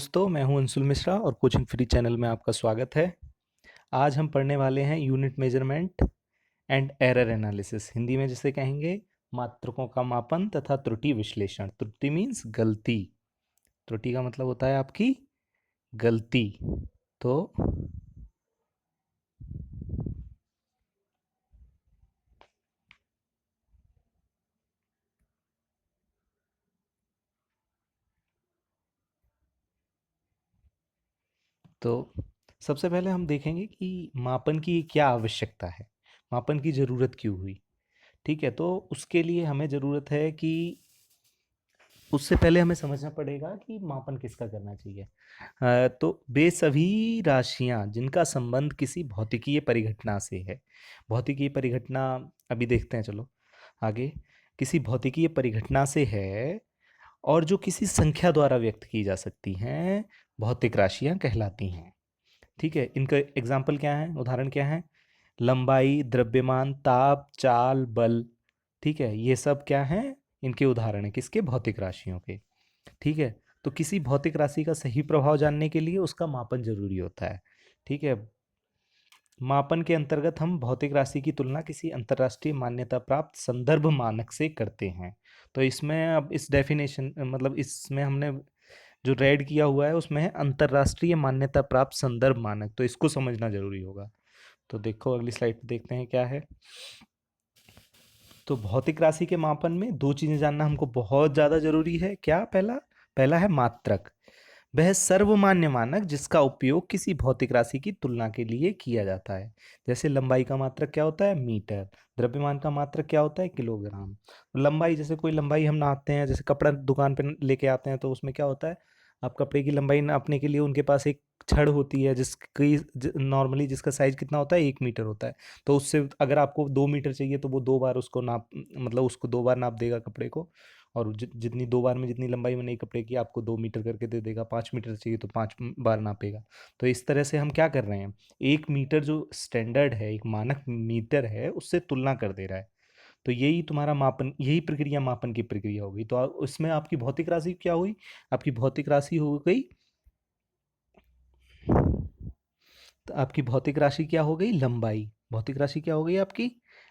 दोस्तों, मैं हूं अंशुल मिश्रा और कोचिंग फ्री चैनल में आपका स्वागत है। आज हम पढ़ने वाले हैं unit measurement and error analysis, Hindi में जिसे कहेंगे मात्रकों का मापन तथा त्रुटि विश्लेषण। त्रुटि मीन्स गलती, त्रुटि का मतलब होता है आपकी गलती। तो तो सबसे पहले हम देखेंगे कि मापन की क्या आवश्यकता है, मापन की ज़रूरत क्यों हुई। ठीक है, तो उसके लिए हमें ज़रूरत है कि उससे पहले हमें समझना पड़ेगा कि मापन किसका करना चाहिए। तो वे सभी राशियां जिनका संबंध किसी भौतिकीय परिघटना से है। भौतिकीय परिघटना अभी देखते हैं, चलो आगे। किसी भौतिकीय परिघटना से है और जो किसी संख्या द्वारा व्यक्त की जा सकती हैं, भौतिक राशियां कहलाती हैं। ठीक है, इनका एग्जाम्पल क्या है, उदाहरण क्या है? लंबाई, द्रव्यमान, ताप, चाल, बल। ठीक है, ये सब क्या है, इनके उदाहरण है किसके? भौतिक राशियों के। ठीक है, तो किसी भौतिक राशि का सही प्रभाव जानने के लिए उसका मापन जरूरी होता है। ठीक है, मापन के अंतर्गत हम भौतिक राशि की तुलना किसी अंतर्राष्ट्रीय मान्यता प्राप्त संदर्भ मानक से करते हैं। तो इसमें अब इस डेफिनेशन मतलब इसमें हमने जो रेड किया हुआ है उसमें है अंतर्राष्ट्रीय मान्यता प्राप्त संदर्भ मानक, तो इसको समझना जरूरी होगा। तो देखो अगली स्लाइड पे देखते हैं क्या है। तो भौतिक राशि के मापन में दो चीजें जानना हमको बहुत ज्यादा जरूरी है। क्या? पहला पहला है मात्रक। वह सर्वमान्य मानक जिसका उपयोग किसी भौतिक राशि की तुलना के लिए किया जाता है। जैसे लंबाई का मात्रक क्या होता है? मीटर। द्रव्यमान का मात्रक क्या होता है? किलोग्राम। लंबाई, जैसे कोई लंबाई हम नापते हैं, जैसे कपड़ा दुकान पे लेके आते हैं तो उसमें क्या होता है, आप कपड़े की लंबाई नापने के लिए उनके पास एक छड़ होती है जिसकी नॉर्मली जिसका साइज कितना होता है? 1 मीटर होता है। तो उससे अगर आपको 2 मीटर चाहिए तो वो दो बार उसको नाप मतलब उसको दो बार नाप देगा कपड़े को। और जितनी दो बार में जितनी लंबाई में नई कपड़े की आपको 2 मीटर करके दे देगा। 5 मीटर चाहिए तो 5 बार नापेगा। तो इस तरह से हम क्या कर रहे हैं, 1 मीटर जो स्टैंडर्ड है, एक मानक मीटर है, उससे तुलना कर दे रहा है। तो यही तुम्हारा मापन, यही प्रक्रिया मापन की प्रक्रिया होगी। तो उसमें आपकी भौतिक राशि क्या हुई? आपकी भौतिक राशि हो गई, तो आपकी भौतिक राशि क्या हो गई? लंबाई। भौतिक राशि क्या हो गई आपकी?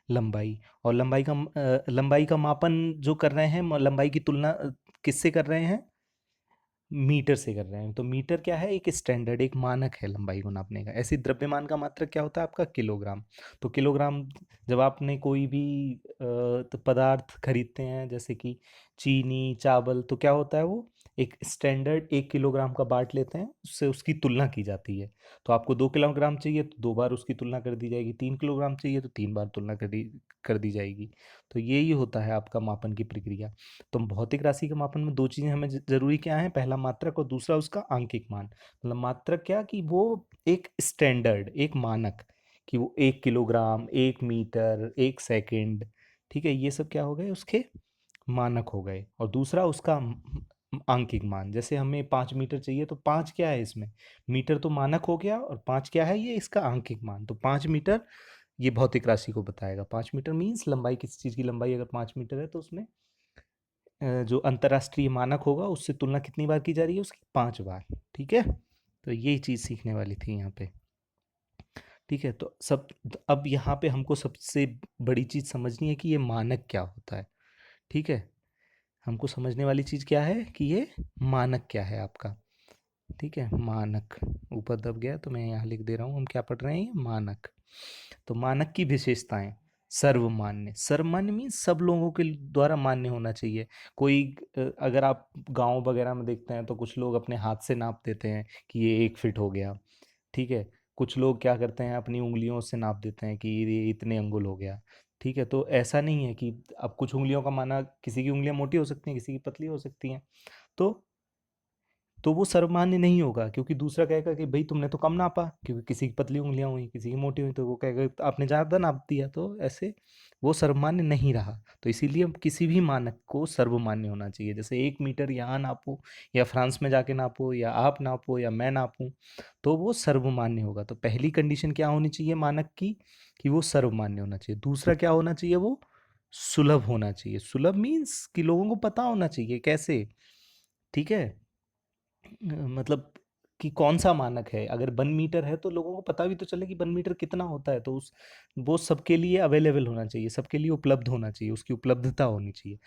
लंबाई। और लंबाई का मापन जो कर रहे हैं, लंबाई की तुलना किससे कर रहे हैं? मीटर से कर रहे हैं। तो मीटर क्या है? एक स्टैंडर्ड, एक मानक है लंबाई को नापने का। ऐसे ही द्रव्यमान का मात्रक क्या होता है आपका? किलोग्राम। तो किलोग्राम, जब आपने कोई भी तो पदार्थ खरीदते हैं जैसे कि चीनी, चावल, तो क्या होता है वो एक स्टैंडर्ड 1 किलोग्राम का बाट लेते हैं, उससे उसकी तुलना की जाती है। तो आपको 2 किलोग्राम चाहिए तो 2 बार उसकी तुलना कर दी जाएगी, 3 किलोग्राम चाहिए तो 3 बार तुलना कर दी जाएगी। तो यही होता है आपका मापन की प्रक्रिया। तो भौतिक राशि के मापन में दो चीजें हमें जरूरी क्या है? पहला मात्रक और दूसरा उसका आंकिक मान। मतलब मात्रक क्या कि वो एक स्टैंडर्ड, एक मानक, कि वो 1 किलोग्राम, 1 मीटर, 1 सेकंड। ठीक है, ये सब क्या हो गए? उसके मानक हो गए। और दूसरा उसका आंकिक मान। जैसे हमें 5 मीटर चाहिए तो 5 क्या है इसमें? मीटर तो मानक हो गया, और 5 क्या है? ये इसका आंकिक मान। तो 5 मीटर ये भौतिक राशि को बताएगा। 5 मीटर मीन्स लंबाई, किसी चीज़ की लंबाई अगर 5 मीटर है तो उसमें जो अंतर्राष्ट्रीय मानक होगा उससे तुलना कितनी बार की जा रही है? उसकी 5 बार। ठीक है, तो यही चीज़ सीखने वाली थी यहाँ पे। ठीक है, तो अब यहाँ पे हमको सबसे बड़ी चीज़ समझनी है कि ये मानक क्या होता है। ठीक है, हमको समझने वाली चीज़ क्या है कि ये मानक क्या है आपका। ठीक है, मानक ऊपर दब गया तो मैं यहाँ लिख दे रहा हूँ, हम क्या पढ़ रहे हैं? ये मानक। तो मानक की विशेषताएं। सर्वमान्य। सर्वमान्य मीन्स सब लोगों के द्वारा मान्य होना चाहिए। कोई अगर आप गांव वगैरह में देखते हैं तो कुछ लोग अपने हाथ से नाप देते हैं कि ये 1 फीट हो गया। ठीक है, कुछ लोग क्या करते हैं, अपनी उंगलियों से नाप देते हैं कि ये इतने अंगुल हो गया। ठीक है, तो ऐसा नहीं है कि अब कुछ उंगलियों का माना, किसी की उंगलियां मोटी हो सकती हैं, किसी की पतली हो सकती हैं। तो वो सर्वमान्य नहीं होगा, क्योंकि दूसरा कहेगा कि भाई तुमने तो कम नापा, क्योंकि किसी की पतली उंगलियां हुई, किसी की मोटी हुई, तो वो कहेगा "तो आपने ज़्यादा नाप दिया"। तो ऐसे वो सर्वमान्य नहीं रहा। तो इसीलिए किसी भी मानक को सर्वमान्य होना चाहिए। जैसे 1 मीटर यहाँ नापो, या फ्रांस में जाके नापो, या आप नापो, या मैं नापूं, तो वो सर्वमान्य होगा। तो पहली कंडीशन क्या होनी चाहिए मानक की? कि वो सर्वमान्य होना चाहिए। दूसरा क्या होना चाहिए? वो सुलभ होना चाहिए। सुलभ मीन्स कि लोगों को पता होना चाहिए कैसे। ठीक है, मतलब कि कौन सा मानक है। अगर 1 मीटर है तो लोगों को पता भी तो चले कि 1 मीटर कितना होता है, तो उस वो सबके लिए अवेलेबल होना चाहिए, सबके लिए उपलब्ध होना चाहिए, उसकी उपलब्धता होनी चाहिए।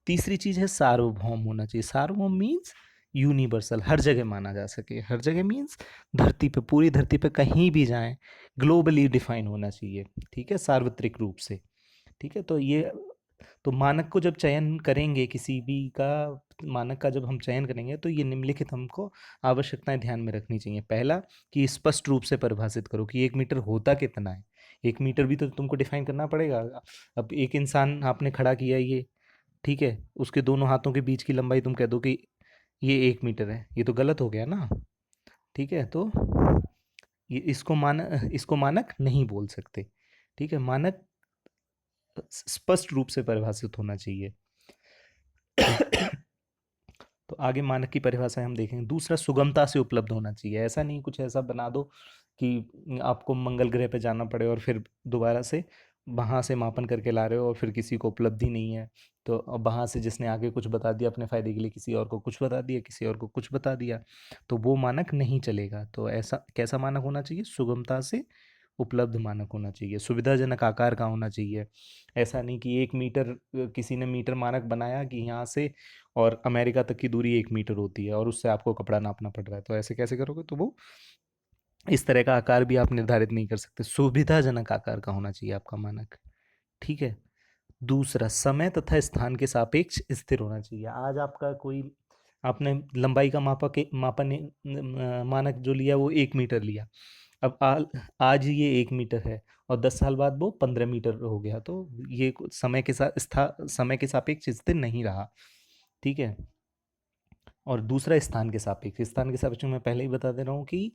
तीसरी चीज है सार्वभौम होना चाहिए। सार्वभौम मीन्स यूनिवर्सल, हर जगह माना जा सके। हर जगह मीन्स धरती पे, पूरी धरती पे कहीं भी जाएं, ग्लोबली डिफाइन होना चाहिए। ठीक है, सार्वत्रिक रूप से। ठीक है, तो ये, तो मानक को जब चयन करेंगे किसी भी का, मानक का जब हम चयन करेंगे तो ये निम्नलिखित हमको आवश्यकताएं ध्यान में रखनी चाहिए। पहला, कि स्पष्ट रूप से परिभाषित करो कि 1 मीटर होता कितना है। 1 मीटर भी तो तुमको डिफाइन करना पड़ेगा। अब एक इंसान आपने खड़ा किया ये, ठीक है, उसके दोनों हाथों के बीच की लंबाई तुम कह दो कि ये 1 मीटर है, ये तो गलत हो गया ना। ठीक है, तो ये इसको मानक नहीं बोल सकते। ठीक है, मानक स्पष्ट रूप से परिभाषित होना चाहिए। तो आगे मानक की परिभाषा हम देखेंगे। दूसरा, सुगमता से उपलब्ध होना चाहिए। ऐसा नहीं कुछ ऐसा बना दो कि आपको मंगल ग्रह पे जाना पड़े और फिर दोबारा से वहां से मापन करके ला रहे हो और फिर किसी को उपलब्धि नहीं है, तो अब वहां से जिसने आगे कुछ बता दिया अपने फायदे के लिए, किसी और को कुछ बता दिया, किसी और को कुछ बता दिया, तो वो मानक नहीं चलेगा। तो ऐसा कैसा मानक होना चाहिए? सुगमता से उपलब्ध मानक होना चाहिए, सुविधाजनक आकार का होना चाहिए। ऐसा नहीं कि 1 मीटर, किसी ने मीटर मानक बनाया कि यहाँ से और अमेरिका तक की दूरी 1 मीटर होती है और उससे आपको कपड़ा नापना पड़ रहा है, तो ऐसे कैसे करोगे? तो वो इस तरह का आकार भी आप निर्धारित नहीं कर सकते। सुविधाजनक आकार का होना चाहिए आपका मानक। ठीक है। दूसरा, समय तथा स्थान के सापेक्ष स्थिर होना चाहिए। आज आपका कोई, आपने लंबाई का मापन मानक जो लिया वो 1 मीटर लिया। अब आज ये 1 मीटर है और 10 साल बाद वो 15 मीटर हो गया, तो ये समय के साथ समय के सापेक्ष स्थिर नहीं रहा। ठीक है। और दूसरा, स्थान के सापेक्ष। स्थान के सापेक्ष मैं पहले ही बता दे रहा हूँ कि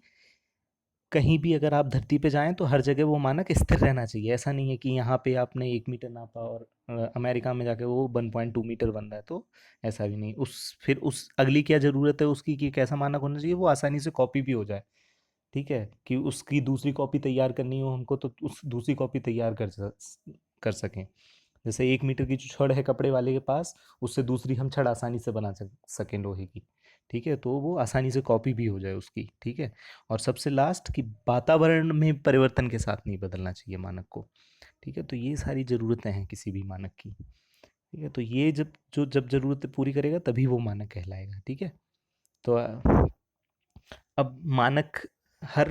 कहीं भी अगर आप धरती पे जाएं तो हर जगह वो मानक स्थिर रहना चाहिए। ऐसा नहीं है कि यहाँ पे आपने 1 मीटर नापा और अमेरिका में जाके वो 1.2 मीटर बन रहा है, तो ऐसा भी नहीं। फिर उस अगली क्या ज़रूरत है उसकी कि कैसा मानक होना चाहिए? वो आसानी से कॉपी भी हो जाए। ठीक है, कि उसकी दूसरी कॉपी तैयार करनी हो हमको तो उस दूसरी कॉपी तैयार कर सकें। जैसे 1 मीटर की जो छड़ है कपड़े वाले के पास, उससे दूसरी हम छड़ आसानी से बना सकें लोहे की। ठीक है, तो वो आसानी से कॉपी भी हो जाए उसकी। ठीक है। और सबसे लास्ट, कि वातावरण में परिवर्तन के साथ नहीं बदलना चाहिए मानक को। ठीक है, तो ये सारी ज़रूरतें हैं किसी भी मानक की। ठीक है, तो ये जब ज़रूरतें पूरी करेगा तभी वो मानक कहलाएगा। ठीक है। तो अब मानक, हर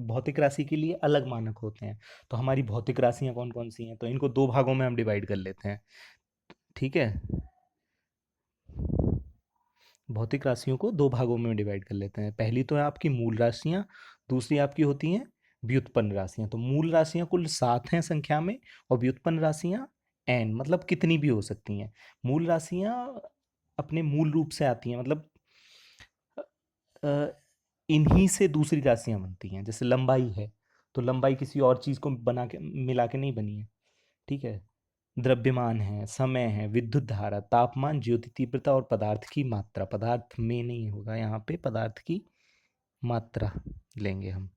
भौतिक राशि के लिए अलग मानक होते हैं। तो हमारी भौतिक राशियां कौन कौन सी हैं? तो इनको दो भागों में हम डिवाइड कर लेते हैं। ठीक है, भौतिक राशियों को दो भागों में डिवाइड कर लेते हैं। पहली तो है आपकी मूल राशियां, दूसरी आपकी होती हैं व्युत्पन्न राशियां। तो मूल राशियां कुल 7 हैं संख्या में, और व्युत्पन्न राशियां n, मतलब कितनी भी हो सकती हैं। मूल राशियां अपने मूल रूप से आती हैं, मतलब अ, इन्हीं से दूसरी राशियां बनती हैं। जैसे लंबाई है, तो लंबाई किसी और चीज को बना के मिला के नहीं बनी है। ठीक है। द्रव्यमान है, समय है, विद्युत धारा, तापमान, ज्योति तीव्रता और पदार्थ की मात्रा। पदार्थ में नहीं होगा यहाँ पे, पदार्थ की मात्रा लेंगे हम।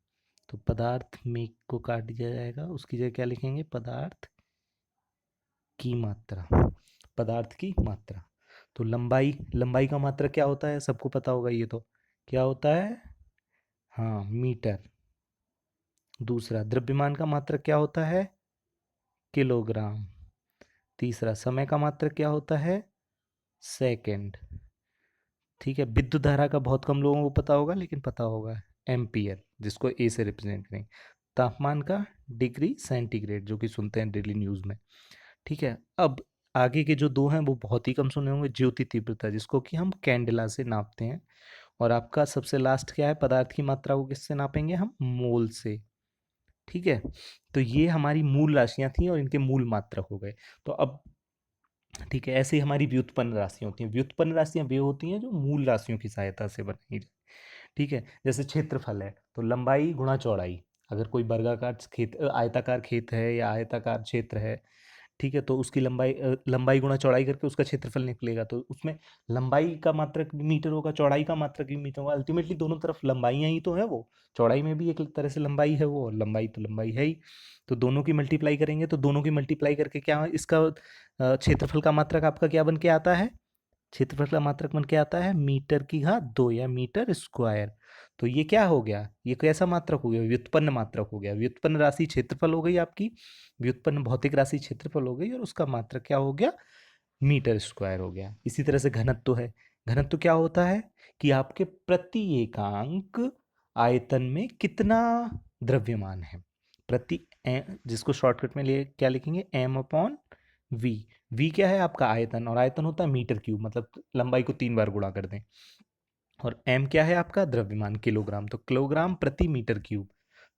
तो पदार्थ में को काट दिया जाएगा, उसकी जगह क्या लिखेंगे? पदार्थ की मात्रा। पदार्थ की मात्रा। तो लंबाई, लंबाई का मात्रक क्या होता है? सबको पता होगा ये तो। क्या होता है? हाँ, मीटर। दूसरा, द्रव्यमान का मात्रक क्या होता है? किलोग्राम। तीसरा, समय का मात्रक क्या होता है? सेकंड। ठीक है। विद्युत धारा का बहुत कम लोगों को पता होगा, लेकिन पता होगा, एम्पियर, जिसको ए से रिप्रेजेंट करें। तापमान का डिग्री सेंटीग्रेड, जो कि सुनते हैं डेली न्यूज़ में। ठीक है। अब आगे के जो दो हैं वो बहुत ही कम सुने होंगे। ज्योति तीव्रता, जिसको कि हम कैंडेला से नापते हैं। और आपका सबसे लास्ट क्या है? पदार्थ की मात्रा को किससे नापेंगे हम? मोल से। ठीक है। तो ये हमारी मूल राशियां थी और इनके मूल मात्रक हो गए। तो अब ठीक है, ऐसे ही हमारी व्युत्पन्न राशियां होती हैं। व्युत्पन्न राशियां वे होती हैं जो मूल राशियों की सहायता से बनाई जाए। ठीक है। जैसे क्षेत्रफल है, तो लंबाई गुणा चौड़ाई। अगर कोई वर्गाकार खेत, आयताकार खेत है या आयताकार क्षेत्र है, ठीक है, तो उसकी लंबाई, लंबाई गुणा चौड़ाई करके उसका क्षेत्रफल निकलेगा। तो उसमें लंबाई का मात्रक भी मीटर होगा, चौड़ाई का मात्रक भी मीटर होगा। अल्टीमेटली दोनों तरफ लंबाइयाँ ही तो है वो। चौड़ाई में भी एक तरह से लंबाई है वो, और लंबाई तो लंबाई है ही। तो दोनों की मल्टीप्लाई करेंगे, तो दोनों की मल्टीप्लाई करके क्या इसका क्षेत्रफल का मात्रक आपका क्या बन के आता है? क्षेत्रफल का मात्रक मान क्या आता है, मीटर की घात 2 या मीटर स्क्वायर। तो ये क्या हो गया, ये कैसा मात्रक हो गया, व्युत्पन्न मात्रक हो गया। व्युत्पन्न राशि क्षेत्रफल हो गई आपकी, व्युत्पन्न भौतिक राशि क्षेत्रफल हो गई, और उसका मात्रक क्या हो गया, मीटर स्क्वायर हो गया। इसी तरह से घनत्व है। घनत्व क्या होता है कि आपके प्रति एकांक आयतन में कितना द्रव्यमान है, जिसको शॉर्टकट में ले क्या लिखेंगे, एम अपॉन वी। वी क्या है आपका आयतन, और आयतन होता है मीटर क्यूब, मतलब लंबाई को 3 बार गुणा कर दें। और एम क्या है आपका द्रव्यमान, किलोग्राम, तो किलोग्राम प्रति मीटर क्यूब।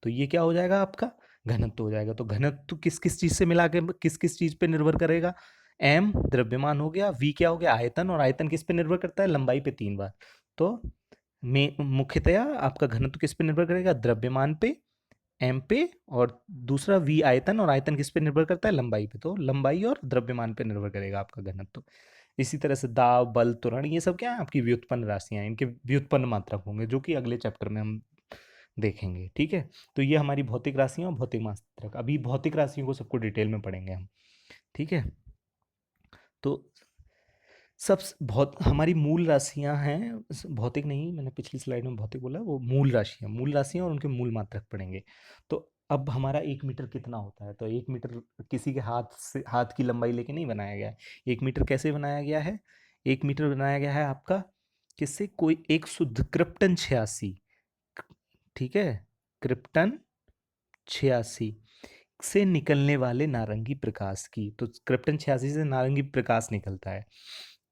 तो ये क्या हो जाएगा आपका घनत्व हो जाएगा। तो घनत्व किस किस चीज से मिला के किस किस चीज पे निर्भर करेगा, एम द्रव्यमान हो गया, वी क्या हो गया आयतन, और आयतन किस पे निर्भर करता है, लंबाई पे 3 बार। तो में मुख्यतया आपका घनत्व किस पे निर्भर करेगा, द्रव्यमान पे, एम पे, और दूसरा वी आयतन, और आयतन किस पे निर्भर करता है, लंबाई पे। तो लंबाई और द्रव्यमान पे निर्भर करेगा आपका घनत्व। इसी तरह से दाब, बल, त्वरण, ये सब क्या है आपकी व्युत्पन्न राशियां हैं, इनके व्युत्पन्न मात्रक होंगे, जो कि अगले चैप्टर में हम देखेंगे। ठीक है, तो ये हमारी भौतिक राशियां और भौतिक मात्रक। अभी भौतिक राशियों को सबको डिटेल में पढ़ेंगे हम। ठीक है, तो सब बहुत हमारी मूल राशियां हैं, भौतिक नहीं, मैंने पिछली स्लाइड में भौतिक बोला, वो मूल राशियां और उनके मूल मात्रक पढ़ेंगे। तो अब हमारा 1 मीटर कितना होता है, तो 1 मीटर किसी के हाथ से, हाथ की लंबाई लेके नहीं बनाया गया है। 1 मीटर कैसे बनाया गया है, 1 मीटर बनाया गया है आपका किससे, कोई एक शुद्ध क्रिप्टन 86, ठीक है, क्रिप्टन 86 से निकलने वाले नारंगी प्रकाश की, तो क्रिप्टन 86 से नारंगी प्रकाश निकलता है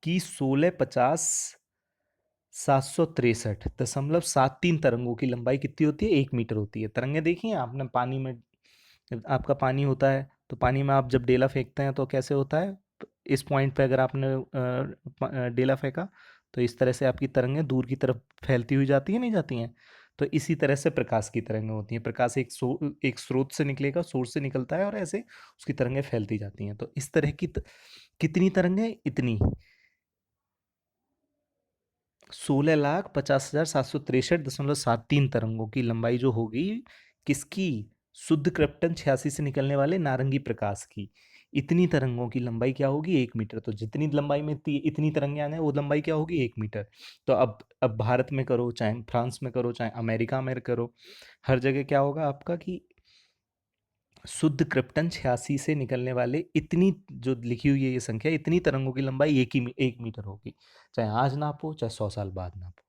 कि 1650,763.73 तरंगों की लंबाई कितनी होती है, 1 मीटर होती है। तरंगे देखी हैं आपने पानी में, आपका पानी होता है तो पानी में आप जब डेला फेंकते हैं तो कैसे होता है, इस पॉइंट पे अगर आपने डेला फेंका तो इस तरह से आपकी तरंगें दूर की तरफ फैलती हुई जाती है, नहीं जाती हैं। तो इसी तरह से प्रकाश की तरंगें होती हैं। प्रकाश एक स्रोत से निकलेगा, सोर्स से निकलता है, और ऐसे उसकी तरंगें फैलती जाती हैं। तो इस तरह की कितनी तरंगें, इतनी 16,50,763.73 तरंगों की लंबाई जो होगी, किसकी, शुद्ध क्रिप्टन 86 से निकलने वाले नारंगी प्रकाश की, इतनी तरंगों की लंबाई क्या होगी, 1 मीटर। तो जितनी लंबाई में इतनी तरंगें आने वो लंबाई क्या होगी, 1 मीटर। तो अब भारत में करो, चाहे फ्रांस में करो, चाहे अमेरिका में करो, हर जगह क्या होगा आपका कि शुद्ध क्रिप्टन 86 से निकलने वाले इतनी, जो लिखी हुई है ये संख्या, इतनी तरंगों की लंबाई 1 मीटर होगी, चाहे आज नापो चाहे 100 साल बाद नापो।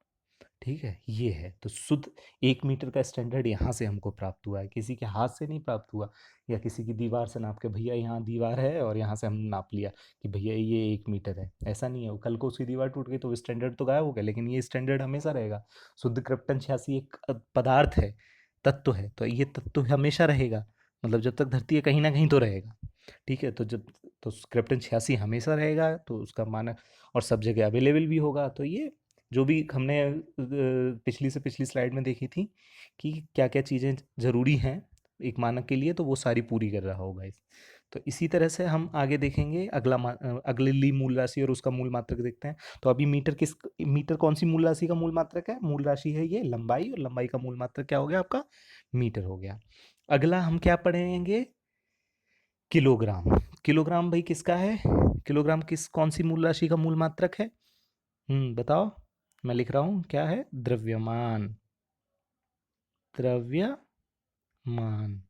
ठीक है, ये है तो शुद्ध 1 मीटर का स्टैंडर्ड यहाँ से हमको प्राप्त हुआ है, किसी के हाथ से नहीं प्राप्त हुआ, या किसी की दीवार से नाप के, भैया यहाँ दीवार है और यहाँ से हमने नाप लिया कि भैया ये 1 मीटर है, ऐसा नहीं है। वो कल को उसकी दीवार टूट गई तो स्टैंडर्ड तो गायब हो गया, लेकिन ये स्टैंडर्ड हमेशा रहेगा। शुद्ध क्रिप्टन 86 एक पदार्थ है, तत्व है, तो ये तत्व हमेशा रहेगा, मतलब जब तक धरती है कहीं ना कहीं तो रहेगा। ठीक है, तो जब, तो क्रिप्टन 86 हमेशा रहेगा, तो उसका मानक और सब जगह अवेलेबल भी होगा। तो ये जो भी हमने पिछली से पिछली स्लाइड में देखी थी कि क्या क्या चीज़ें ज़रूरी हैं एक मानक के लिए, तो वो सारी पूरी कर रहा होगा इस। तो इसी तरह से हम आगे देखेंगे, अगली मूल राशि और उसका मूल मात्रक देखते हैं। तो अभी मीटर कौन सी मूल राशि का मूल मात्रक है, मूल राशि है ये लंबाई, और लंबाई का मूल मात्रक क्या हो गया आपका, मीटर हो गया। अगला हम क्या पढ़ेंगे, किलोग्राम। किलोग्राम भाई किसका है, किलोग्राम कौन सी मूल राशि का मूल मात्रक है, बताओ। मैं लिख रहा हूँ, क्या है, द्रव्यमान, द्रव्यमान,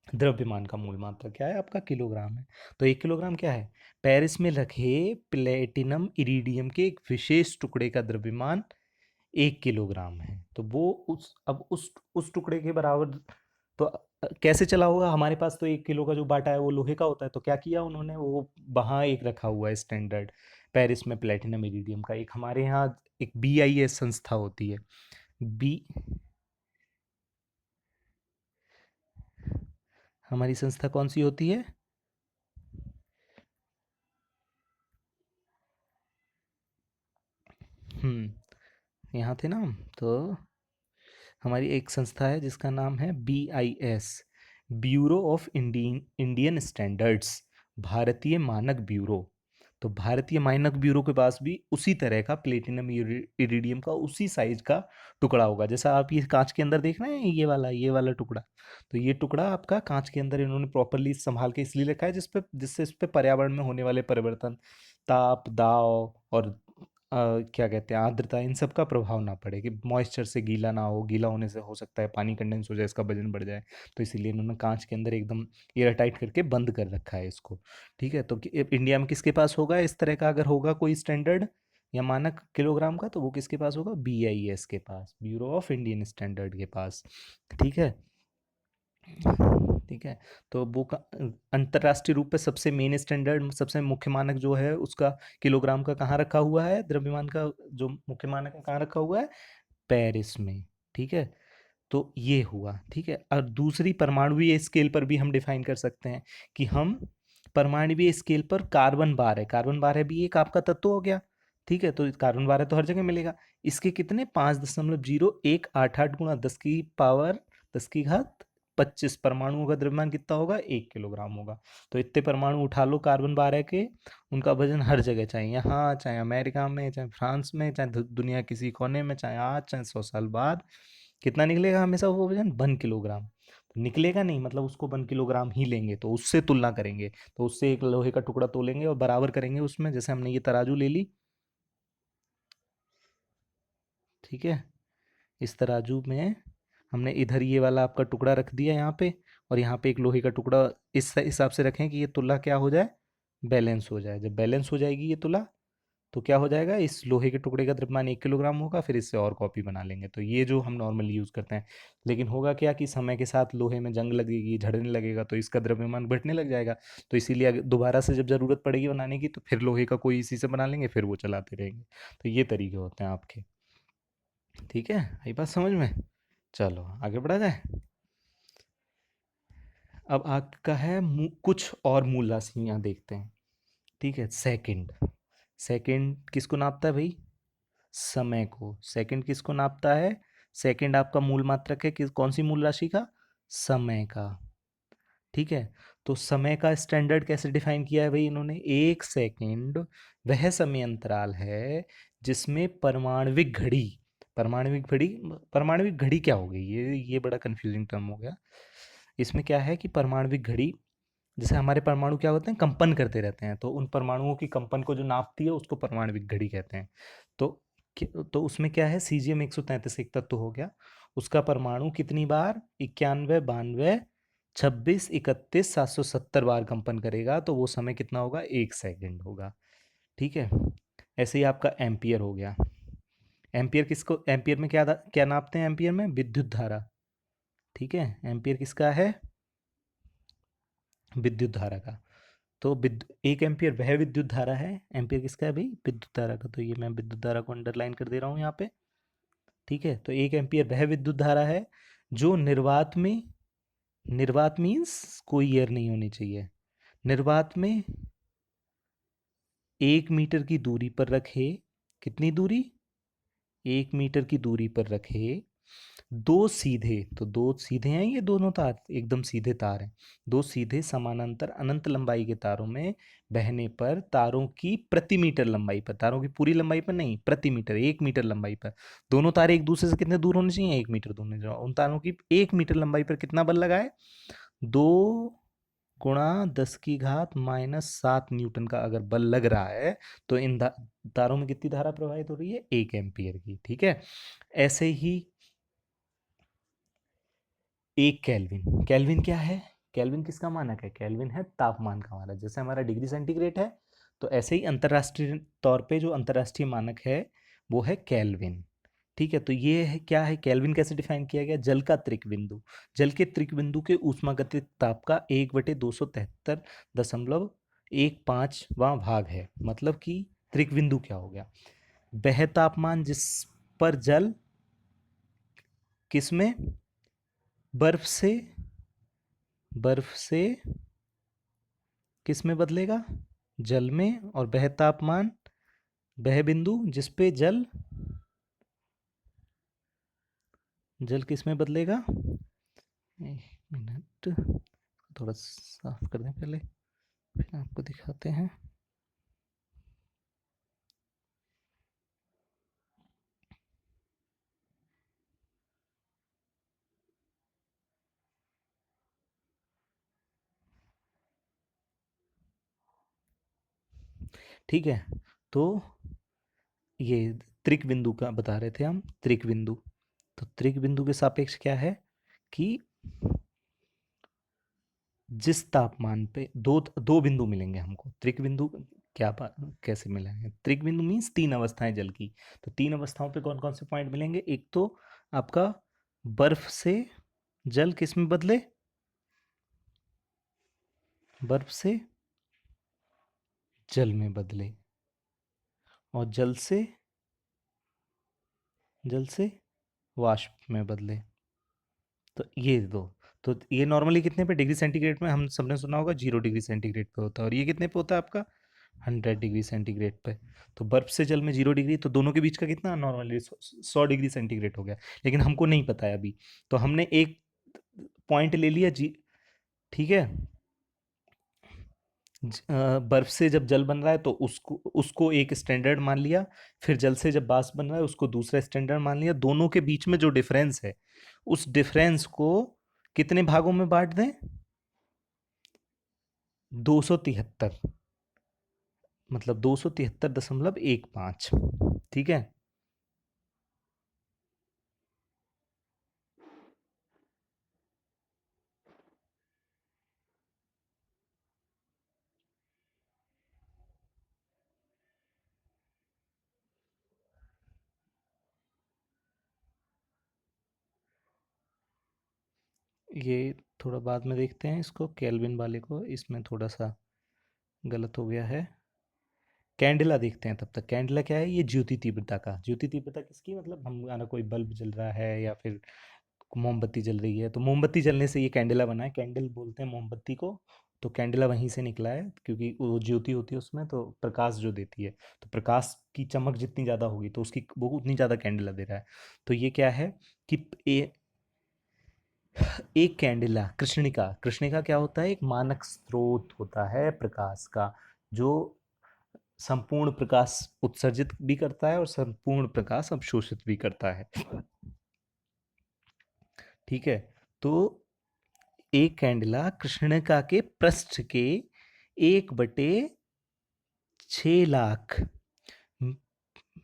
द्रव्यमान का मूल मात्रक क्या है आपका, किलोग्राम है। तो 1 किलोग्राम क्या है, पेरिस में रखे प्लेटिनम इरिडियम के एक विशेष टुकड़े का द्रव्यमान 1 किलोग्राम है। तो वो उस टुकड़े के बराबर, तो कैसे चला होगा, हमारे पास तो 1 किलो का जो बाटा है वो लोहे का होता है, तो क्या किया उन्होंने, वो वहाँ एक रखा हुआ है स्टैंडर्ड, पेरिस में प्लेटिनम इरिडियम का। एक हमारे यहाँ एक BIS संस्था होती है, बी, हमारी संस्था कौन सी होती है, यहाँ थे ना हम, तो हमारी एक संस्था है जिसका नाम है BIS, bureau of Indian standards, भारतीय मानक ब्यूरो। तो भारतीय मानक ब्यूरो के पास भी उसी तरह का प्लेटिनम इरिडियम का उसी साइज का टुकड़ा होगा, जैसा आप ये कांच के अंदर देख रहे हैं, ये वाला टुकड़ा। तो ये टुकड़ा आपका कांच के अंदर इन्होंने प्रॉपरली संभाल के इसलिए रखा है जिससे इस पे पर्यावरण में होने वाले परिवर्तन, ताप, दाव और क्या कहते हैं, आर्द्रता, इन सब का प्रभाव ना पड़े, कि मॉइस्चर से गीला ना हो, गीला होने से हो सकता है पानी कंडेंस हो जाए, इसका वजन बढ़ जाए। तो इसीलिए इन्होंने कांच के अंदर एकदम एयर टाइट करके बंद कर रखा है इसको। ठीक है, तो इंडिया में किसके पास होगा इस तरह का, अगर होगा कोई स्टैंडर्ड या मानक किलोग्राम का, तो वो किसके पास होगा, BIS के पास, ब्यूरो ऑफ इंडियन स्टैंडर्ड के पास। ठीक है। ठीक है। तो वो अंतर्राष्ट्रीय रूप पे सबसे मेन स्टैंडर्ड, सबसे मुख्य मानक जो है उसका, किलोग्राम का, कहाँ रखा हुआ है, द्रव्यमान का जो मुख्य मानक है कहाँ रखा हुआ है, पेरिस में। ठीक है। तो ये हुआ। ठीक है। और दूसरी परमाणुवीय स्केल पर भी हम डिफाइन कर सकते हैं कि हम परमाणुवीय स्केल पर कार्बन 12, कार्बन 12 भी एक आपका तत्व हो गया। ठीक है, तो कार्बन 12 तो हर जगह मिलेगा। इसके कितने, 5.0188 गुणा 10 की पावर 10 की घात 25 परमाणुओं का द्रव्यमान कितना होगा, 1 किलोग्राम होगा। तो इतने परमाणु उठा लो कार्बन 12 के, उनका वजन हर जगह, चाहे यहाँ, चाहे अमेरिका में, चाहे फ्रांस में, चाहे दुनिया किसी कोने में, चाहे आज, चाहे 100 साल बाद, कितना निकलेगा हमेशा वो वजन, 1 किलोग्राम। तो निकलेगा नहीं मतलब उसको 1 किलोग्राम ही लेंगे, तो उससे तुलना करेंगे, तो उससे एक लोहे का टुकड़ा तोलेंगे और बराबर करेंगे उसमें, जैसे हमने ये तराजू ले ली। ठीक है। इस तराजू में हमने इधर ये वाला आपका टुकड़ा रख दिया यहाँ पे, और यहाँ पे एक लोहे का टुकड़ा, इस हिसाब से रखें कि ये तुला क्या हो जाए, बैलेंस हो जाए। जब बैलेंस हो जाएगी ये तुला, तो क्या हो जाएगा, इस लोहे के टुकड़े का द्रव्यमान 1 किलोग्राम होगा। फिर इससे और कॉपी बना लेंगे, तो ये जो हम नॉर्मली यूज़ करते हैं। लेकिन होगा क्या कि समय के साथ लोहे में जंग लगेगी, झड़ने लगेगा, तो इसका द्रव्यमान घटने लग जाएगा। तो इसीलिए दोबारा से जब ज़रूरत पड़ेगी बनाने की, तो फिर लोहे का कोई इसी से बना लेंगे, फिर वो चलाते रहेंगे। तो ये तरीके होते हैं आपके। ठीक है, आई बात समझ में। चलो आगे बढ़ा जाए। अब आपका है कुछ और मूल राशियाँ देखते हैं। ठीक है। सेकंड, सेकंड किसको नापता है भाई, समय को। सेकंड किसको नापता है, सेकंड आपका मूल मात्रक है, किस कौन सी मूल राशि का, समय का। ठीक है। तो समय का स्टैंडर्ड कैसे डिफाइन किया है भाई इन्होंने, 1 सेकंड वह समय अंतराल है जिसमें परमाणविक घड़ी, परमाणविक घड़ी, परमाणविक घड़ी क्या हो गई, ये बड़ा कंफ्यूजिंग टर्म हो गया। इसमें क्या है कि परमाणविक घड़ी, जैसे हमारे परमाणु क्या होते हैं, कंपन करते रहते हैं, तो उन परमाणुओं की कंपन को जो नापती है उसको परमाणविक घड़ी कहते हैं। तो तो उसमें क्या है, CGM 133 एक तत्व हो गया, उसका परमाणु कितनी बार, 91, 92, 26, 31, 770 बार कंपन करेगा, तो वो समय कितना होगा, 1 सेकंड होगा। ठीक है। ऐसे ही आपका एम्पियर हो गया। एम्पियर किसको, एम्पियर में क्या क्या नापते हैं, एम्पियर में विद्युत धारा। ठीक है। एम्पियर किसका है, विद्युत धारा का। तो 1 एम्पियर वह विद्युत धारा है, एम्पियर किसका है भाई, विद्युत धारा का। तो ये मैं विद्युत धारा को अंडरलाइन कर दे रहा हूँ यहाँ पे। ठीक है। तो 1 एम्पियर वह विद्युत धारा है जो निर्वात में, निर्वात मीन्स कोई एयर नहीं होनी चाहिए, निर्वात में 1 मीटर की दूरी पर रखे, कितनी दूरी, 1 मीटर की दूरी पर रखे दो सीधे, तो दो सीधे हैं ये दोनों तार, एकदम सीधे तार हैं, दो सीधे समानांतर अनंत लंबाई के तारों में बहने पर, तारों की प्रति मीटर लंबाई पर, तारों की पूरी लंबाई पर नहीं, प्रति मीटर, 1 मीटर लंबाई पर, दोनों तारे एक दूसरे से कितने दूर होने चाहिए, 1 मीटर दूर होने चाहिए। उन तारों की 1 मीटर लंबाई पर कितना बल लगा है, 2 × 10 की घात -7 न्यूटन का अगर बल लग रहा है, तो इन तारों में कितनी धारा प्रवाहित हो रही है, 1 एम्पियर की। ठीक है। ऐसे ही 1 केल्विन, केल्विन क्या है, केल्विन किसका मानक है, केल्विन है तापमान का मानक, जैसे हमारा डिग्री सेंटीग्रेड है, तो ऐसे ही अंतर्राष्ट्रीय तौर पे जो अंतर्राष्ट्रीय मानक है वो है केल्विन। ठीक है। तो ये है क्या है, केल्विन कैसे डिफाइन किया गया, जल का त्रिक बिंदु, जल के त्रिक बिंदु के ऊष्मागतिक ताप का 1/273.15वां भाग है। मतलब कि त्रिक बिंदु क्या हो गया, वह तापमान जिस पर जल किसमें, बर्फ से, बर्फ से किस में बदलेगा, जल में, और वह तापमान, वह बिंदु जिस पे जल, जल किस में बदलेगा, 1 मिनट, थोड़ा साफ कर दें पहले, फिर आपको दिखाते हैं। ठीक है। तो ये त्रिक बिंदु का बता रहे थे हम, त्रिक बिंदु। तो त्रिक बिंदु के सापेक्ष क्या है कि जिस तापमान पे दो दो बिंदु मिलेंगे हमको, त्रिक बिंदु क्या कैसे मिलेंगे? त्रिक बिंदु मीन्स तीन अवस्थाएं जल की। तो तीन अवस्थाओं पे कौन कौन से पॉइंट मिलेंगे? एक तो आपका बर्फ से जल किस में बदले? बर्फ से जल में बदले, और जल से वाष्प में बदले। तो ये दो, तो ये नॉर्मली कितने पे डिग्री सेंटीग्रेड में, हम सबने सुना होगा 0 डिग्री सेंटीग्रेड पे होता है, और ये कितने पे होता है आपका? 100 डिग्री सेंटीग्रेड पे। तो बर्फ से जल में 0 डिग्री, तो दोनों के बीच का कितना नॉर्मली 100 डिग्री सेंटीग्रेड हो गया। लेकिन हमको नहीं पता है अभी, तो हमने एक पॉइंट ले लिया जी। ठीक है। बर्फ से जब जल बन रहा है तो उसको उसको एक स्टैंडर्ड मान लिया, फिर जल से जब वाष्प बन रहा है उसको दूसरा स्टैंडर्ड मान लिया। दोनों के बीच में जो डिफरेंस है, उस डिफरेंस को कितने भागों में बांट दें? 273, मतलब 273.15। ठीक है। ये थोड़ा बाद में देखते हैं इसको, केल्विन वाले को, इसमें थोड़ा सा गलत हो गया है। कैंडिला देखते हैं तब तक। कैंडिला क्या है? ये ज्योति तीव्रता का, ज्योति तीव्रता किसकी, मतलब हमारा कोई बल्ब जल रहा है या फिर मोमबत्ती जल रही है, तो मोमबत्ती जलने से ये कैंडिला बना है। कैंडल बोलते हैं मोमबत्ती को। तो कैंडिला वहीं से निकला है, क्योंकि वो ज्योति होती है उसमें, तो प्रकाश जो देती है, तो प्रकाश की चमक जितनी ज़्यादा होगी तो उसकी वो उतनी ज़्यादा कैंडिला दे रहा है। तो ये क्या है कि एक कैंडिला, कृष्णिका, कृष्णिका क्या होता है? एक मानक स्रोत होता है प्रकाश का, जो संपूर्ण प्रकाश उत्सर्जित भी करता है और संपूर्ण प्रकाश अवशोषित भी करता है। ठीक है। तो एक कैंडिला कृष्णिका के पृष्ठ के 1/6 लाख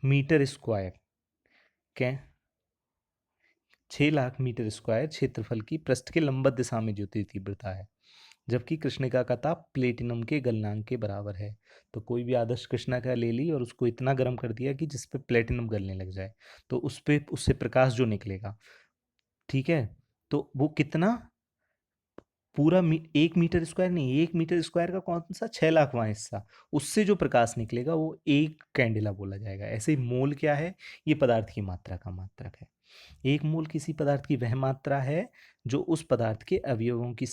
मीटर स्क्वायर, क्या, 6 लाख मीटर स्क्वायर क्षेत्रफल की पृष्ठ के लंबवत दिशा में ज्योति तीव्रता है। जबकि कृष्णिका का ताप प्लेटिनम के गलनांक के बराबर है। तो कोई भी आदर्श कृष्णिका ले ली और उसको इतना गर्म कर दिया कि जिस पे प्लेटिनम गलने लग जाए, तो उस पे उससे प्रकाश जो निकलेगा, ठीक है, तो वो कितना, पूरा 1 मीटर स्क्वायर नहीं, 1 मीटर स्क्वायर का कौन सा 6 लाखवां हिस्सा, उससे जो प्रकाश निकलेगा वो एक कैंडिला बोला जाएगा। ऐसे ही मोल क्या है? ये पदार्थ की मात्रा का मात्रक है। एक मोल किसी पदार्थ की वह मात्रा है जो उस पदार्थ के अवयवों की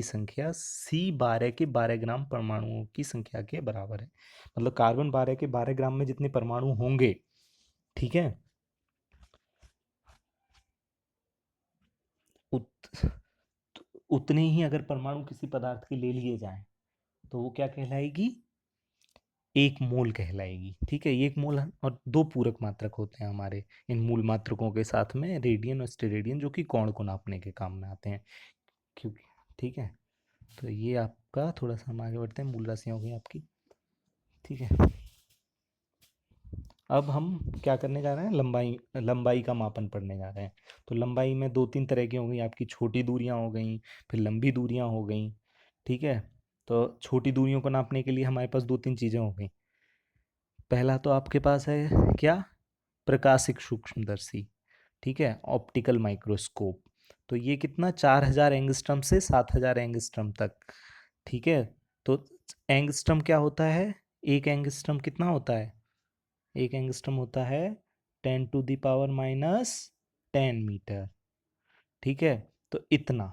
संख्या C12 के 12 ग्राम परमाणुओं की संख्या के बराबर है। मतलब कार्बन 12 के 12 ग्राम में जितने परमाणु होंगे, ठीक है, उत, उतने ही अगर परमाणु किसी पदार्थ के ले लिए जाएं तो वो क्या कहलाएगी? एक मोल कहलाएगी। ठीक है। ये एक मोल और दो पूरक मात्रक होते हैं हमारे इन मूल मात्रकों के साथ में, रेडियन और स्टेरेडियन, जो कि कोण को नापने के काम में आते हैं। क्योंकि, ठीक है, तो ये आपका, थोड़ा सा हम आगे बढ़ते हैं, मूल राशियाँ हो गई आपकी। ठीक है। अब हम क्या करने जा रहे हैं? लंबाई, लंबाई का मापन पढ़ने जा रहे हैं। तो लंबाई में दो तीन तरह की हो गई आपकी, छोटी दूरियां हो गई, फिर लंबी दूरियां हो गई। ठीक है। तो छोटी दूरियों को नापने के लिए हमारे पास दो तीन चीज़ें हो गई। पहला तो आपके पास है क्या? प्रकाशिक सूक्ष्मदर्शी। ठीक है, ऑप्टिकल माइक्रोस्कोप। तो ये कितना, 4000 एंगस्ट्रम से 7000 एंगस्ट्रम तक। ठीक है। तो एंगस्ट्रम क्या होता है? एक एंगस्ट्रम कितना होता है? एक एंगस्ट्रम होता है 10⁻⁻10 मीटर। ठीक है। तो इतना,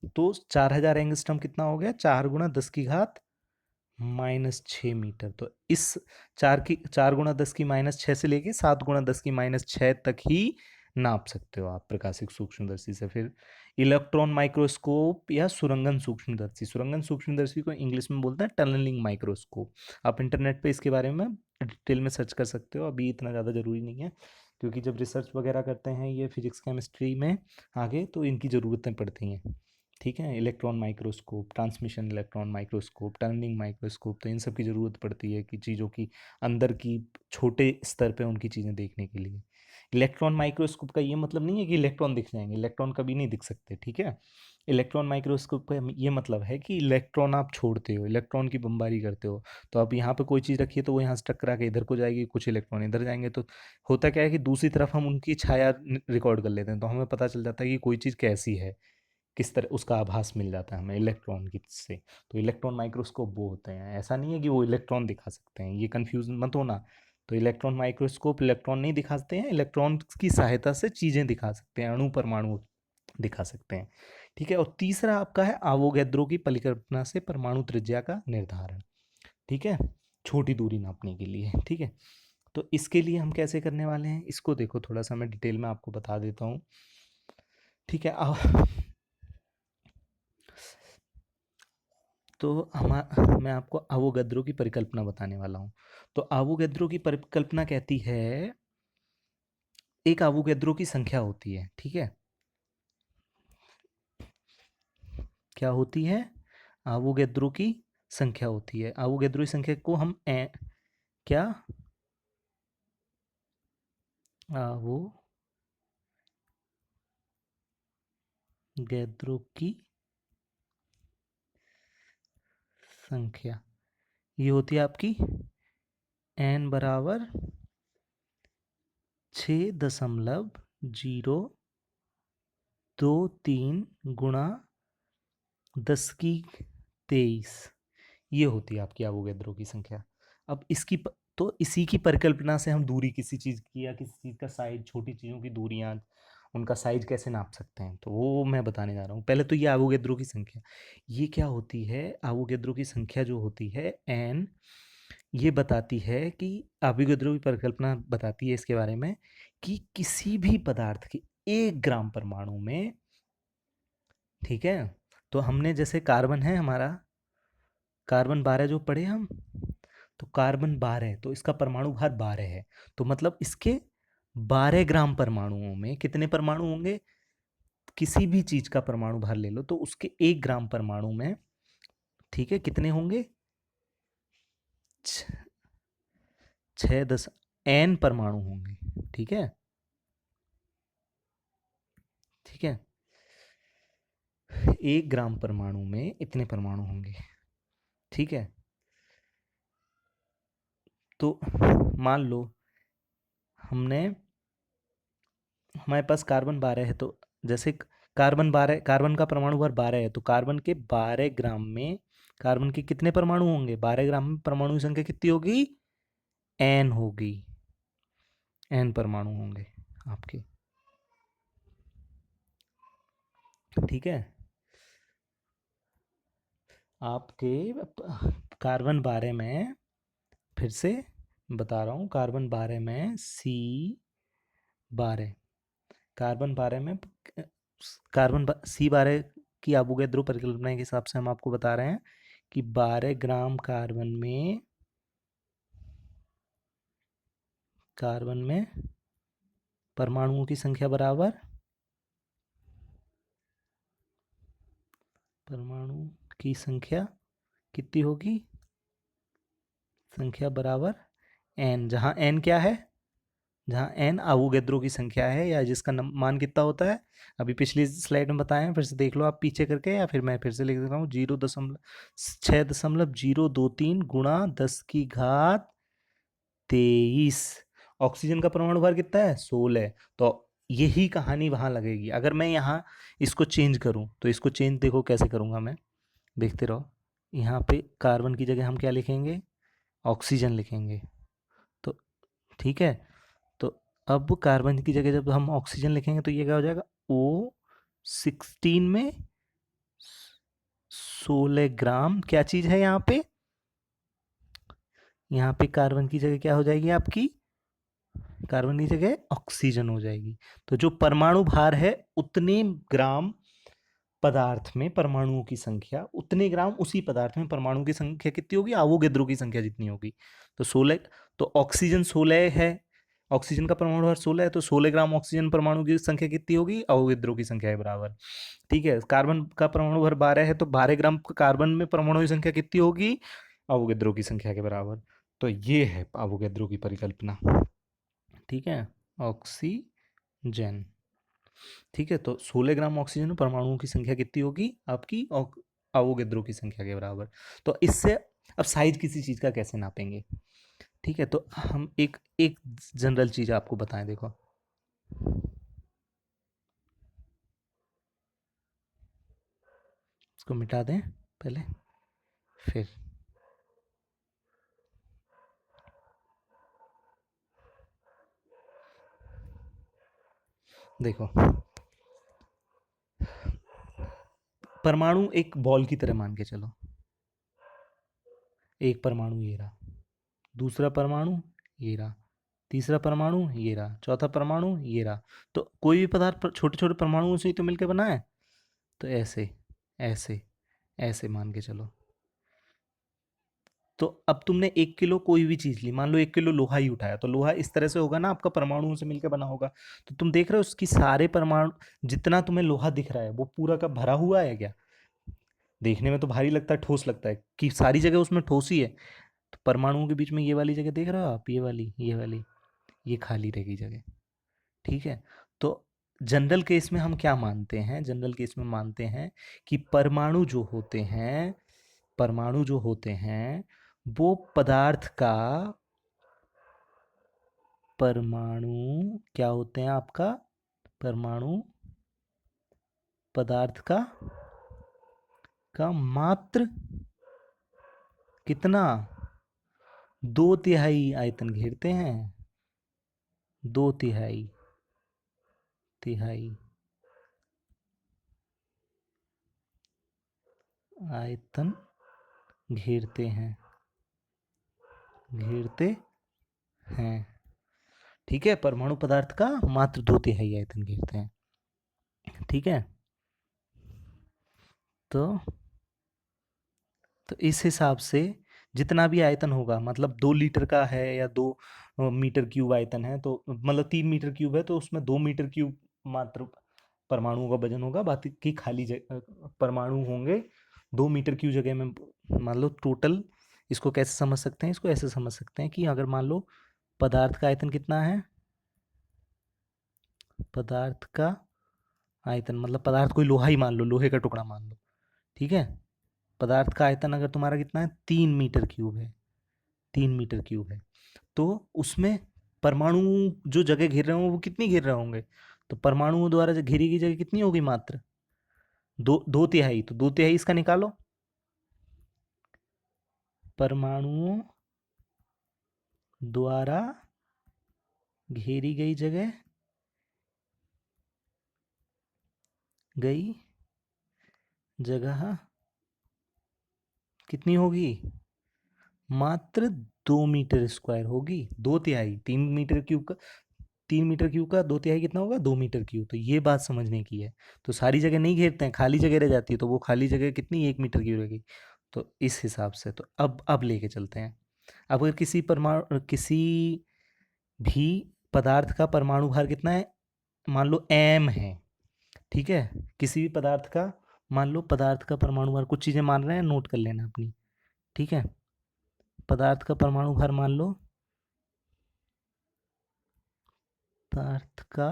तो 4000 एंगस्ट्रम कितना हो गया? 4 × 10⁻⁻6 मीटर। तो इस 4 × 10⁻⁶ से लेके 7 × 10⁻⁶ तक ही नाप सकते हो आप प्रकाशिक सूक्ष्मदर्शी से। फिर इलेक्ट्रॉन माइक्रोस्कोप या सुरंगन सूक्ष्मदर्शी, सुरंगन सूक्ष्मदर्शी को इंग्लिश में बोलते हैं टनलिंग माइक्रोस्कोप। आप इंटरनेट पे इसके बारे में डिटेल में सर्च कर सकते हो, अभी इतना ज़्यादा ज़रूरी नहीं है, क्योंकि जब रिसर्च वगैरह करते हैं ये फिजिक्स केमिस्ट्री में आगे, तो इनकी ज़रूरतें पड़ती हैं। ठीक है, electron microscope, transmission electron microscope, turning microscope, तो इन सब की ज़रूरत पड़ती है कि चीज़ों की अंदर की छोटे स्तर पे उनकी चीज़ें देखने के लिए। इलेक्ट्रॉन माइक्रोस्कोप का ये मतलब नहीं है कि इलेक्ट्रॉन दिख जाएंगे, इलेक्ट्रॉन कभी नहीं दिख सकते, ठीक है। इलेक्ट्रॉन माइक्रोस्कोप का ये मतलब है कि इलेक्ट्रॉन आप छोड़ते हो, इलेक्ट्रॉन की बमबारी करते हो। तो आप यहाँ पे कोई चीज़ रखिए तो वो यहाँ से टकरा के इधर को जाएगी, कुछ इलेक्ट्रॉन इधर जाएंगे, तो होता क्या है कि दूसरी तरफ हम उनकी छाया रिकॉर्ड कर लेते हैं, तो हमें पता चल जाता है कि कोई चीज़ कैसी है, किस तरह उसका आभास मिल जाता है हमें इलेक्ट्रॉन की से। तो इलेक्ट्रॉन माइक्रोस्कोप वो होते हैं, ऐसा नहीं है कि वो इलेक्ट्रॉन दिखा सकते हैं, ये कंफ्यूज मत होना। तो इलेक्ट्रॉन माइक्रोस्कोप इलेक्ट्रॉन नहीं दिखाते हैं, इलेक्ट्रॉन की सहायता से चीज़ें दिखा सकते हैं, अणु परमाणु दिखा सकते हैं, ठीक है। और तीसरा आपका है आवोगैद्रो की परिकल्पना से परमाणु त्रिज्या का निर्धारण, ठीक है, छोटी दूरी नापने के लिए, ठीक है। तो इसके लिए हम कैसे करने वाले हैं, इसको देखो थोड़ा सा मैं डिटेल में आपको बता देता हूँ, ठीक है। तो मैं आपको आवोगैद्रो की परिकल्पना बताने वाला हूँ। तो आवोगैद्रो की परिकल्पना कहती है, एक आवोगैद्रो की संख्या होती है, ठीक है। क्या होती है, आवोगैद्रो की संख्या होती है। आवोगैद्रो की संख्या को हम क्या, आवोगैद्रो की संख्या ये होती है आपकी n बराबर 6.03 गुणा 10⁻23, ये होती है आपकी आवोगैद्रो की संख्या। अब तो इसी की परिकल्पना से हम दूरी किसी चीज़ की या किसी चीज़ का साइज, छोटी चीज़ों की दूरियां, उनका साइज कैसे नाप सकते हैं, तो वो मैं बताने जा रहा हूँ। पहले तो ये आवोगैद्रो की संख्या, ये क्या होती है, आवोगैद्रो की संख्या जो होती है n, ये बताती है कि आवोगैद्रो की परिकल्पना बताती है इसके बारे में कि किसी भी पदार्थ के 1 ग्राम परमाणु में, ठीक है। तो हमने जैसे कार्बन है हमारा, कार्बन 12 जो पढ़े हम, तो कार्बन 12, तो इसका परमाणु भार 12 है, तो मतलब इसके 12 ग्राम परमाणुओं में कितने परमाणु होंगे, किसी भी चीज का परमाणु भार ले लो तो उसके 1 ग्राम परमाणु में, ठीक है, कितने होंगे, 6 n परमाणु होंगे, ठीक है, ठीक है। 1 ग्राम परमाणु में इतने परमाणु होंगे, ठीक है। तो मान लो हमने, हमारे पास कार्बन 12 है, तो जैसे कार्बन 12, कार्बन का परमाणु भार 12 है, तो कार्बन के 12 ग्राम में कार्बन के कितने परमाणु होंगे, 12 ग्राम में परमाणु की संख्या कितनी होगी, n होगी, n परमाणु होंगे आपके, ठीक है। आपके कार्बन 12 में, फिर से बता रहा हूँ, कार्बन 12 में C12, कार्बन 12 में C12 की आवोगैद्रो परिकल्पना के हिसाब से हम आपको बता रहे हैं कि 12 ग्राम कार्बन में परमाणुओं की संख्या बराबर, परमाणु की संख्या कितनी होगी, संख्या बराबर n, जहाँ n क्या है, जहाँ n आवोगैद्रो की संख्या है, या जिसका मान कितना होता है, अभी पिछली स्लाइड में बताया, फिर से देख लो आप पीछे करके, या फिर मैं फिर से लिख देता हूँ, 6.023 गुणा 10⁻23। ऑक्सीजन का परमाणु भार कितना है, 16, तो यही कहानी वहां लगेगी। अगर मैं यहाँ इसको चेंज करूँ, तो इसको चेंज देखो कैसे करूँगा मैं, देखते रहो। यहाँ पे कार्बन की जगह हम क्या लिखेंगे, ऑक्सीजन लिखेंगे, तो ठीक है। तो अब कार्बन की जगह जब हम ऑक्सीजन लिखेंगे तो ये क्या हो जाएगा, O16 में 16 ग्राम, क्या चीज है यहाँ पे, यहाँ पे कार्बन की जगह क्या हो जाएगी आपकी, कार्बन की जगह ऑक्सीजन हो जाएगी। तो जो परमाणु भार है उतने ग्राम पदार्थ में परमाणुओं की संख्या, उतने ग्राम उसी पदार्थ में परमाणु की संख्या कितनी होगी, आवोगैद्रो की संख्या जितनी होगी। तो 16, तो ऑक्सीजन 16 है, ऑक्सीजन का परमाणु भार 16 है, तो 16 ग्राम ऑक्सीजन परमाणु की संख्या कितनी होगी, अवोगाद्रो की संख्या के बराबर। ठीक है, कार्बन का परमाणु भार 12 है, तो 12 ग्राम कार्बन में परमाणु की संख्या कितनी होगी, अवोगाद्रो की संख्या के बराबर। तो ये है अवोगाद्रो की परिकल्पना। ठीक है, ऑक्सीजन। ठीक है, तो 16 ग्राम ऑक्सीजन में परमाणुओं की संख्या कितनी होगी आपकी, अवोगाद्रो की संख्या के बराबर। तो इससे अब साइज किसी चीज़ का कैसे नापेंगे। ठीक है, तो हम एक एक जनरल चीज़ आपको बताएं, देखो इसको मिटा दें पहले, फिर देखो, परमाणु एक बॉल की तरह मान के चलो। एक परमाणु ये रहा, दूसरा परमाणु ये रहा, तीसरा परमाणु ये रहा, चौथा परमाणु ये रहा। तो कोई भी पदार्थ छोटे छोटे परमाणुओं से ही तो मिलकर बना है। तो ऐसे ऐसे ऐसे मान के चलो। तो अब तुमने 1 किलो कोई भी चीज ली, मान लो 1 किलो लोहा ही उठाया, तो लोहा इस तरह से होगा ना, आपका परमाणुओं से मिलकर बना होगा। तो तुम देख रहे हो उसकी सारे परमाणु, जितना तुम्हें लोहा दिख रहा है वो पूरा का भरा हुआ है क्या। देखने में तो भारी लगता है, ठोस लगता है कि सारी जगह उसमें ठोस ही है। तो परमाणुओं के बीच में ये वाली जगह देख रहे हो आप, ये वाली ये खाली रहेगी जगह। ठीक है, तो जनरल केस में हम क्या मानते हैं, जनरल केस में मानते हैं कि परमाणु जो होते हैं वो पदार्थ का, परमाणु क्या होते हैं आपका, परमाणु पदार्थ का मात्र कितना, 2/3 आयतन घेरते हैं, 2/3 तिहाई आयतन घेरते हैं। ठीक है, परमाणु पदार्थ का मात्र 2/3 आयतन घेरते हैं। ठीक है, तो इस हिसाब से जितना भी आयतन होगा, मतलब 2 लीटर का है या 2 मीटर क्यूब आयतन है, तो मतलब 3 मीटर क्यूब है, तो उसमें 2 मीटर क्यूब मात्र परमाणुओं का वजन होगा, बाकी की खाली परमाणु होंगे 2 मीटर क्यूब जगह में। मान लो टोटल, इसको कैसे समझ सकते हैं, इसको ऐसे समझ सकते हैं कि अगर मान लो पदार्थ का आयतन कितना है, पदार्थ का आयतन मतलब पदार्थ कोई लोहा ही मान लो, लोहे का टुकड़ा मान लो। ठीक है, पदार्थ का आयतन अगर तुम्हारा कितना है, 3 मीटर क्यूब है, 3 मीटर क्यूब है, तो उसमें परमाणु जो जगह घेर रहे होंगे वो कितनी घेर रहे होंगे, तो परमाणुओं द्वारा जो घेरी गई जगह कितनी होगी, मात्र 2/3। तो 2/3 इसका निकालो, परमाणुओं द्वारा घेरी गई जगह कितनी होगी, मात्र 2 मीटर स्क्वायर होगी। 2/3, 3 मीटर क्यूब का, 3 मीटर क्यूब का 2/3 कितना होगा, 2 मीटर क्यूब। तो ये बात समझने की है। तो सारी जगह नहीं घेरते हैं, खाली जगह रह जाती है, तो वो खाली जगह कितनी, 1 मीटर क्यूब रहेगी। तो इस हिसाब से, तो अब लेके चलते हैं। अब अगर किसी भी पदार्थ का परमाणु भार कितना है, मान लो m है। ठीक है, किसी भी पदार्थ का, मान लो पदार्थ का परमाणु भार, कुछ चीज़ें मान रहे हैं, नोट कर लेना अपनी। ठीक है, पदार्थ का परमाणु भार मान लो, पदार्थ का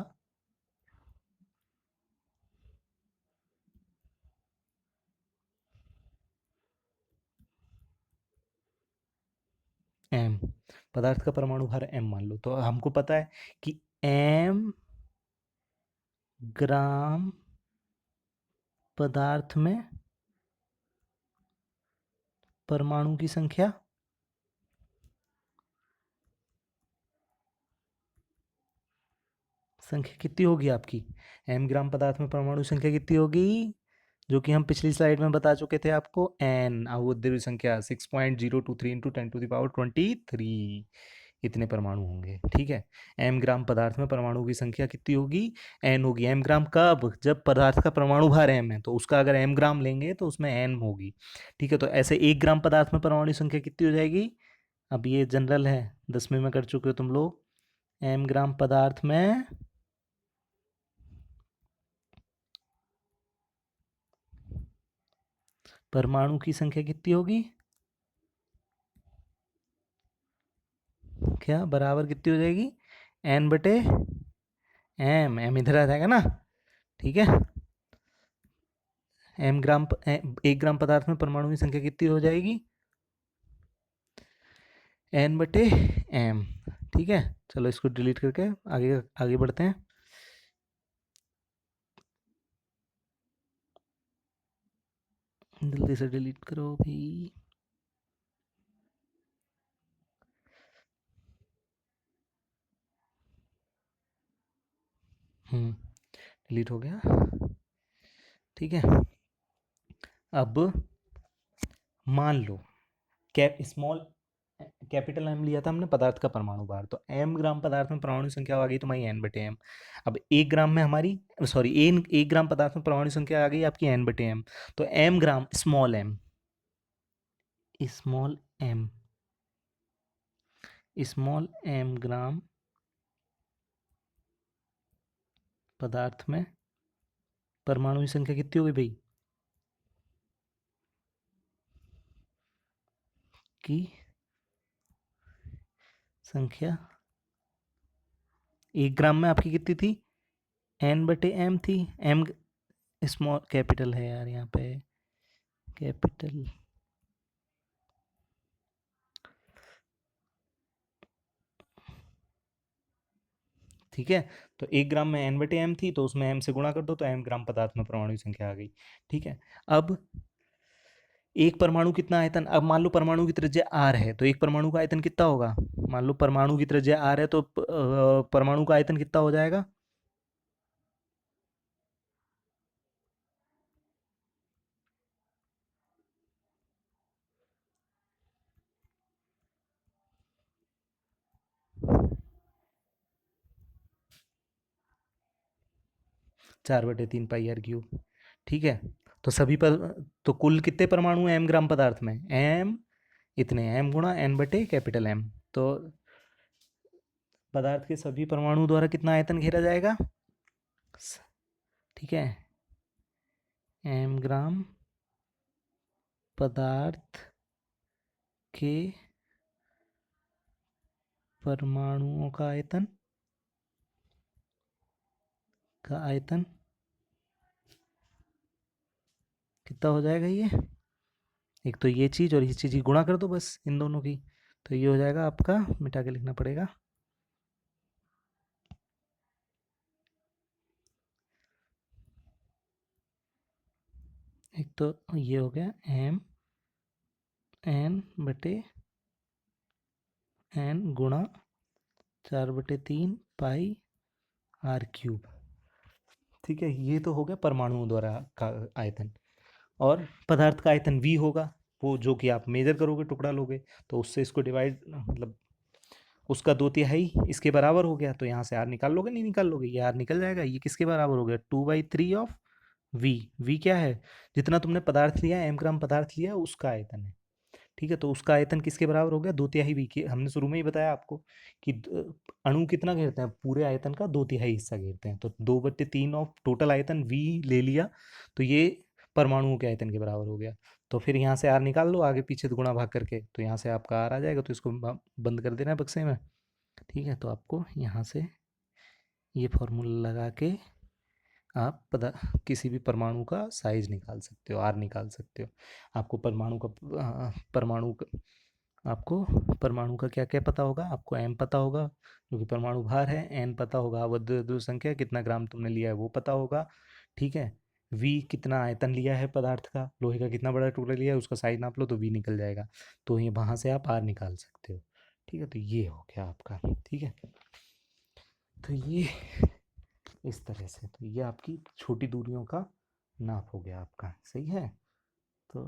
m, पदार्थ का परमाणु भार m मान लो, तो हमको पता है कि m ग्राम पदार्थ में परमाणु की संख्या कितनी होगी आपकी, m ग्राम पदार्थ में परमाणु संख्या कितनी होगी, जो कि हम पिछली स्लाइड में बता चुके थे आपको, n अवोगाद्रो संख्या 6.023 इंटू 10⁻23 इतने परमाणु होंगे। ठीक है, m ग्राम पदार्थ में परमाणु की संख्या कितनी होगी, n होगी। m ग्राम कब, जब पदार्थ का परमाणु भार m है, तो उसका अगर m ग्राम लेंगे तो उसमें n होगी। ठीक है, तो ऐसे 1 ग्राम पदार्थ में परमाणु संख्या कितनी हो जाएगी, अब ये जनरल है, 10वीं में कर चुके हो तुम लोग, m ग्राम पदार्थ में परमाणु की संख्या कितनी होगी? क्या बराबर कितनी हो जाएगी? n बटे m इधर आ जाएगा ना, ठीक है। एक ग्राम पदार्थ में परमाणु की संख्या कितनी हो जाएगी? n बटे m, ठीक है। चलो इसको डिलीट करके आगे आगे बढ़ते हैं। जल्दी से डिलीट करो भाई। डिलीट हो गया, ठीक है। अब मान लो स्मॉल कैपिटल एम लिया था हमने पदार्थ का परमाणु भार, तो m ग्राम पदार्थ में परमाणु संख्या आ गई तुम्हारी n बटे m। अब एक ग्राम में हमारी सॉरी एक ग्राम पदार्थ में परमाणु संख्या आ गई आपकी n बटे m। तो m ग्राम स्मॉल m ग्राम पदार्थ में परमाणु की संख्या कितनी होगी भाई? की संख्या एक ग्राम में आपकी कितनी थी? n बटे m थी। m स्मॉल कैपिटल है यार यहाँ पे, कैपिटल ठीक है। तो एक ग्राम में n बटे m थी, तो उसमें m से गुणा कर दो तो m ग्राम पदार्थ में परमाणु की संख्या आ गई, ठीक है। अब एक परमाणु कितना आयतन, अब मान लो परमाणु की त्रिज्या r है, तो एक परमाणु का आयतन कितना होगा? मान लो परमाणु की त्रिज्या r है, तो परमाणु का आयतन कितना हो जाएगा? चार बटे तीन पाई आर क्यूब, ठीक है। तो सभी पर तो कुल कितने परमाणु हैं m ग्राम पदार्थ में? m इतने m गुणा n बटे कैपिटल M। तो पदार्थ के सभी परमाणु द्वारा कितना आयतन घेरा जाएगा? ठीक है, m ग्राम पदार्थ के परमाणुओं का आयतन कितना हो जाएगा? ये एक तो ये चीज़ और ये चीज़ गुणा कर दो बस इन दोनों की, तो ये हो जाएगा आपका, मिटा के लिखना पड़ेगा, एक तो ये हो गया m n बटे n गुणा 4/3 पाई आर क्यूब, ठीक है। ये तो हो गया परमाणुओं द्वारा का आयतन। और पदार्थ का आयतन v होगा, वो जो कि आप मेजर करोगे, टुकड़ा लोगे तो उससे इसको डिवाइड, मतलब उसका 2/3 इसके बराबर हो गया, तो यहाँ से r निकाल लोगे, नहीं निकाल लोगे, ये r निकल जाएगा। ये किसके बराबर हो गया? 2/3 ऑफ v। v क्या है? जितना तुमने पदार्थ लिया, m ग्राम पदार्थ लिया, उसका आयतन है, ठीक है। तो उसका आयतन किसके बराबर हो गया? 2/3 v के। हमने शुरू में ही बताया आपको कि अणु कितना घेरते हैं? पूरे आयतन का 2/3 हिस्सा घेरते हैं, तो 2/3 ऑफ टोटल आयतन v ले लिया, तो ये परमाणुओं के आयतन के बराबर हो गया। तो फिर यहाँ से r निकाल लो आगे पीछे तो गुणा भाग करके, तो यहाँ से आपका r आ जाएगा, तो इसको बंद कर देना है बक्से में, ठीक है। तो आपको यहाँ से ये फॉर्मूला लगा के आप किसी भी परमाणु का साइज निकाल सकते हो, आर निकाल सकते हो। आपको आपको परमाणु का क्या क्या पता होगा? आपको m पता होगा जो कि परमाणु भार है, n पता होगा आवर्त द्रव्य संख्या, कितना ग्राम तुमने लिया है वो पता होगा, ठीक है। v कितना आयतन लिया है पदार्थ का, लोहे का कितना बड़ा टुकड़ा लिया है, उसका साइज नाप लो तो v निकल जाएगा, तो ये वहाँ से आप r निकाल सकते हो, ठीक है। तो ये हो गया आपका, ठीक है। तो ये इस तरह से, तो ये आपकी छोटी दूरियों का नाप हो गया आपका, सही है। तो